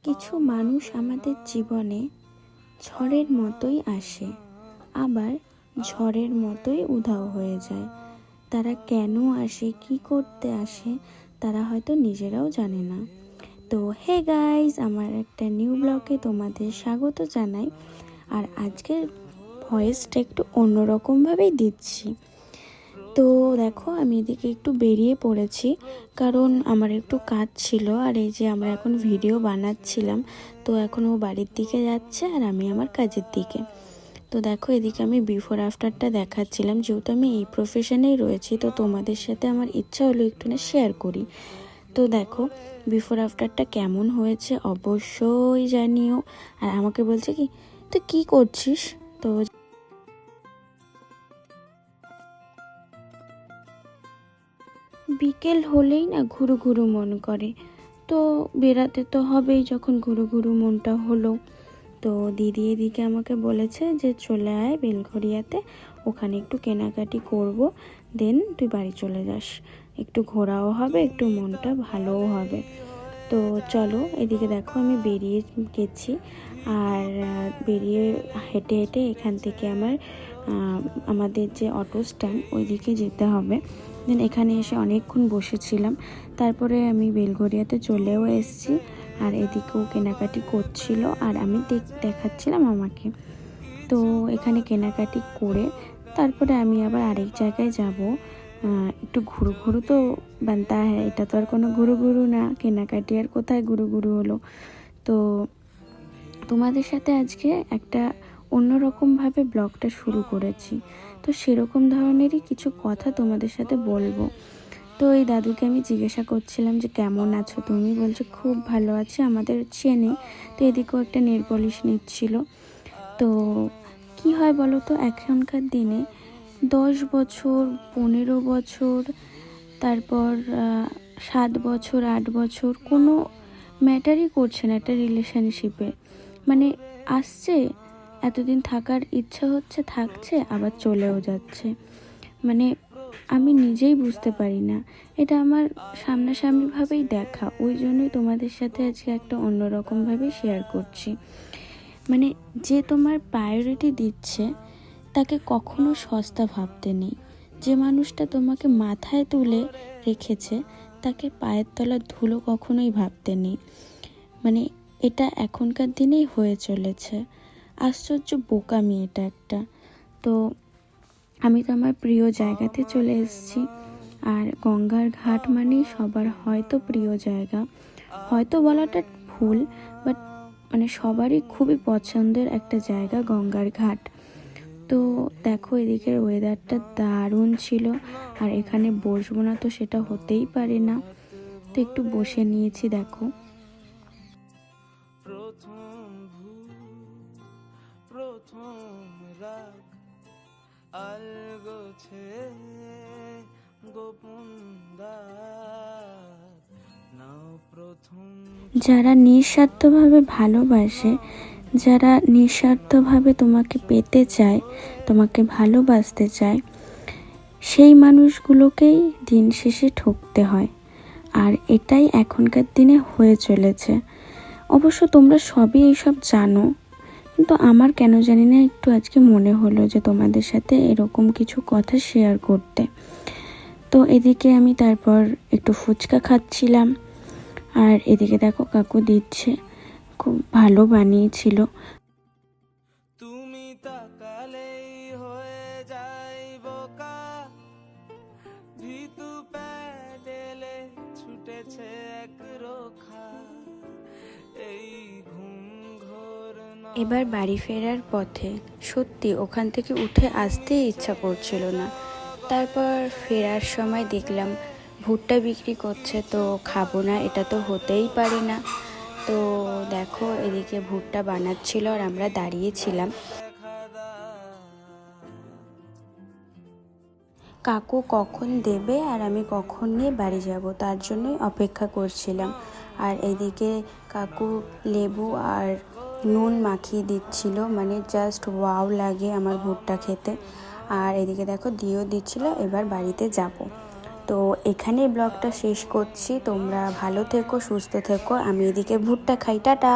কিছু মানুষ আমাদের জীবনে ঝড়ের মতোই আসে, আবার ঝড়ের মতোই উধাও হয়ে যায়। তারা কেন আসে, কি করতে আসে, তারা হয়তো নিজেরাও জানে না। তো হে গাইজ, আমার একটা নিউ ব্লগে তোমাদের স্বাগত জানাই। আর আজকের ভয়েসটা একটু অন্যরকমভাবেই দিচ্ছি। তো দেখো, আমি এদিকে একটু বেরিয়ে পড়েছি, কারণ আমার একটু কাজ ছিল। আর এই যে আমরা এখন ভিডিও বানাচ্ছিলাম, তো এখন ও বাড়ির দিকে যাচ্ছে আর আমি আমার কাজের দিকে। তো দেখো, এদিকে আমি বিফোর আফটারটা দেখাচ্ছিলাম, যেহেতু আমি এই প্রফেশনেই রয়েছি, তো তোমাদের সাথে আমার ইচ্ছা হলো একটু না শেয়ার করি। তো দেখো, বিফোর আফটারটা কেমন হয়েছে অবশ্যই জানিও। আর আমাকে বলছে কি, তুই কী করছিস? তো বিকেল হলেই না ঘুরু ঘুরু মন করে, তো বেরাতে তো হবেই। যখন ঘুরু ঘুরু মনটা হলো, তো দিদি এদিকে আমাকে বলেছে যে চলে আয় বেলঘরিয়াতে, ওখানে একটু কেনাকাটি করব, দেন তুই বাড়ি চলে যাস, একটু ঘোরাও হবে, একটু মনটা ভালোও হবে। তো চলো, এদিকে দেখো আমি বেরিয়ে গেছি। আর বেরিয়ে হেঁটে হেঁটে এখান থেকে আমাদের যে অটো স্ট্যান্ড ওইদিকে যেতে হবে। দেন এখানে এসে অনেকক্ষণ বসেছিলাম, তারপরে আমি বেলঘরিয়াতে চলেও এসেছি। আর এদিকেও কেনাকাটি করছিল আর আমি দেখাচ্ছিলাম আমাকে। তো এখানে কেনাকাটি করে তারপরে আমি আবার আরেক জায়গায় যাব। একটু ঘুরু ঘুরু তো বানতা হ্যাঁ, এটা তো আর কোনো ঘুরু ঘুরু না, কেনাকাটি আর কোথায় ঘুরু ঘুরু হলো। তো তোমাদের সাথে আজকে একটা অন্যরকমভাবে ব্লগটা শুরু করেছি, তো সেরকম ধরনেরই কিছু কথা তোমাদের সাথে বলবো। তো এই দাদুকে আমি জিজ্ঞাসা করছিলাম যে কেমন আছো তুমি, বলছে খুব ভালো আছে, আমাদের চেনে। তো এদিকেও একটা নেল পলিশ নিচ্ছিল। তো কি হয় বলো তো, এখনকার দিনে 10 বছর, 15 বছর, তারপর 7 বছর, 8 বছর কোনো ম্যাটারই করছে না একটা রিলেশনশিপে। মানে আসছে, এতদিন থাকার ইচ্ছা হচ্ছে, থাকছে, আবার চলেও যাচ্ছে। মানে আমি নিজেই বুঝতে পারি না, এটা আমার সামনাসামনিভাবেই দেখা, ওই জন্যই তোমাদের সাথে আজকে একটা অন্যরকমভাবে শেয়ার করছি। মানে যে তোমার প্রায়োরিটি দিচ্ছে তাকে কখনো সস্তা ভাবতে নেই। যে মানুষটা তোমাকে মাথায় তুলে রেখেছে তাকে পায়ের তলার ধুলো কখনোই ভাবতে নেই। মানে এটা এখনকার দিনেই হয়ে চলেছে। আশ্চর্য বোকামি এটা একটা। তো আমি তো আমার প্রিয় জায়গাতে চলে এসেছি। আর গঙ্গার ঘাট মানেই সবার হয়তো প্রিয় জায়গা, হয়তো বলাটা ভুল, বাট মানে সবারই খুবই পছন্দের একটা জায়গা গঙ্গার ঘাট। তো দেখো, এদিকের ওয়েদারটা দারুণ ছিল। আর এখানে বসবো না তো সেটা হতেই পারে না, তো একটু বসে নিয়েছি। দেখো, যারা নিঃস্বার্থভাবে ভালোবাসে, যারা নিঃস্বার্থভাবে তোমাকে পেতে চায়, তোমাকে ভালোবাসতে চায়, সেই মানুষগুলোকেই দিন শেষে ঠকতে হয়। আর এটাই এখনকার দিনে হয়ে চলেছে। অবশ্য তোমরা সবই এইসব জানো, কিন্তু আমার কেন জানি না একটু আজকে মনে হলো যে তোমাদের সাথে এরকম কিছু কথা শেয়ার করতে। তো এদিকে আমি তারপর একটু ফুচকা খাচ্ছিলাম। আর এদিকে দেখো, কাকু দিচ্ছে, খুব ভালো বানিয়েছিল। তুমি তাকালেই হয়ে যায় বোকা, ভিতু প্যাডেলে ছুটেছে এক রোখা, এই ঘুম ঘোর। এবার বাড়ি ফেরার পথে সত্যি ওখান থেকে উঠে আসতে ইচ্ছা করছিল না। তারপর ফেরার সময় দেখলাম ভুট্টা বিক্রি করছে, তো খাবো না এটা তো হতেই পারে না। তো দেখো, এদিকে ভুট্টা বানাচ্ছিল আর আমরা দাঁড়িয়েছিলাম। কাকু কখন দেবে আর আমি কখন নিয়ে বাড়ি যাব তার জন্যই অপেক্ষা করছিলাম। আর এদিকে কাকু লেবু আর নুন মাখিয়ে দিচ্ছিল, মানে জাস্ট ওয়াও লাগে আমার ভুট্টা খেতে। আর এদিকে দেখো দিয়েও দিচ্ছিল, এবার বাড়িতে যাব। তো এখানেই ব্লগটা শেষ করছি। তোমরা ভালো থেকো, সুস্থ থেকো। আমি এদিকে ভুট্টা খাই, টাটা।